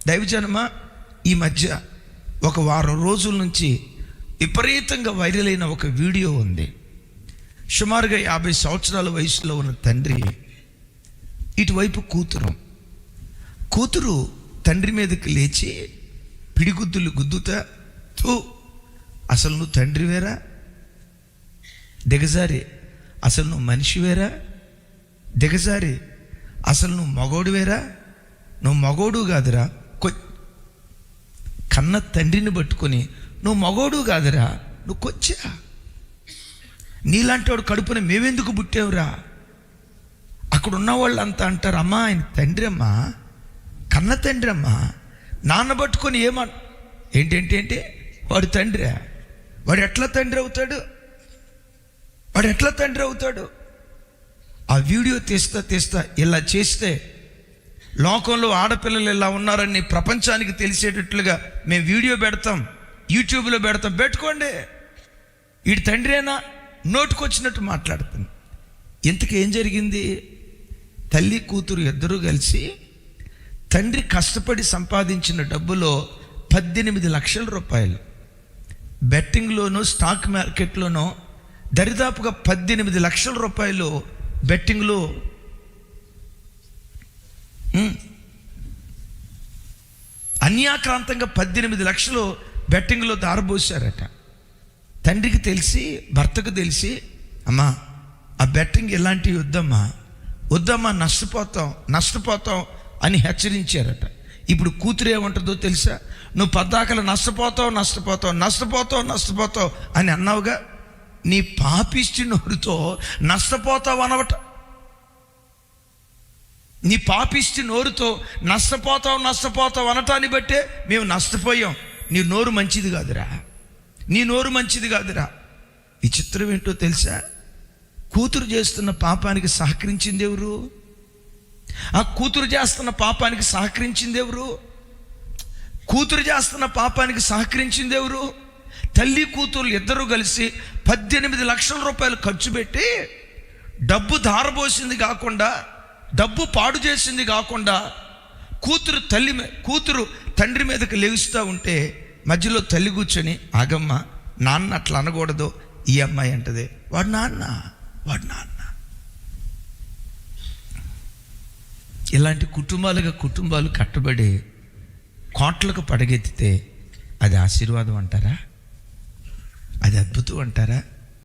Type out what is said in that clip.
దైవజనమా, ఈ మధ్య ఒక వారం రోజుల నుంచి విపరీతంగా వైరల్ అయిన ఒక వీడియో ఉంది. సుమారుగా 50 సంవత్సరాల వయసులో ఉన్న తండ్రి, ఇటువైపు కూతురు తండ్రి మీదకి లేచి పిడిగుద్దులు గుద్దుతా, అసలు నువ్వు తండ్రివేరా, దిగజారి అసలు నువ్వు మనిషివేరా, దిగజారి అసలు నువ్వు మగోడువేరా, నువ్వు మగోడు కాదురా, కన్న తండ్రిని పట్టుకొని నువ్వు మగోడు కాదురా, నువ్వు కొచ్చా, నీలాంటి వాడు కడుపున మేమెందుకు పుట్టావురా. అక్కడ ఉన్న వాళ్ళు అంతా అంటారు, అమ్మా ఆయన తండ్రి అమ్మా, కన్న తండ్రి అమ్మా, నాన్న పట్టుకొని ఏంటి వాడు తండ్రి, వాడు ఎట్లా తండ్రి అవుతాడు. ఆ వీడియో తీస్తా ఇలా చేస్తే లోకంలో ఆడపిల్లలు ఇలా ఉన్నారని ప్రపంచానికి తెలిసేటట్లుగా మేము వీడియో పెడతాం, యూట్యూబ్లో పెడతాం, పెట్టుకోండి. వీడి తండ్రేనా, నోటుకొచ్చినట్టు మాట్లాడుతుంది. ఇంతకు ఏం జరిగింది? తల్లి కూతురు ఇద్దరూ కలిసి తండ్రి కష్టపడి సంపాదించిన డబ్బులో 18 లక్షల రూపాయలు బెట్టింగ్లోనూ స్టాక్ మార్కెట్లోనూ దరిదాపుగా 18 లక్షల రూపాయలు బెట్టింగ్లో అన్యాక్రాంతంగా 18 లక్షలు బెట్టింగ్లో దారబోసారట. తండ్రికి తెలిసి, భర్తకు తెలిసి, అమ్మా ఆ బెట్టింగ్ ఎలాంటివి వద్దమ్మా నష్టపోతాం అని హెచ్చరించారట. ఇప్పుడు కూతురు ఏమంటుందో తెలుసా? నువ్వు పద్దాకలు నష్టపోతావు అని అన్నావుగా, నీ పాపిష్టి నోరుతో నష్టపోతావు అనవట. నీ పాపిష్టి నోరుతో నష్టపోతావు అనటాన్ని బట్టే మేము నష్టపోయాం. నీ నోరు మంచిది కాదురా. విచిత్రం ఏంటో తెలుసా? కూతురు చేస్తున్న పాపానికి సహకరించింది ఎవరు? ఆ కూతురు చేస్తున్న పాపానికి సహకరించింది ఎవరు? తల్లి కూతురు ఇద్దరు కలిసి 18 లక్షల రూపాయలు ఖర్చు పెట్టి డబ్బు ధారబోసింది కాకుండా, డబ్బు పాడు చేసింది కాకుండా, కూతురు తండ్రి మీదకి లెగుస్తూ ఉంటే మధ్యలో తల్లి కూర్చొని, ఆగమ్మ, నాన్న అట్లా అనకూడదు. ఈ అమ్మాయి అంటది, వాడు నాన్న. ఇలాంటి కుటుంబాలు కట్టబడి కోట్లకు పడగెత్తితే అది ఆశీర్వాదం అంటారా? అది అద్భుతం అంటారా?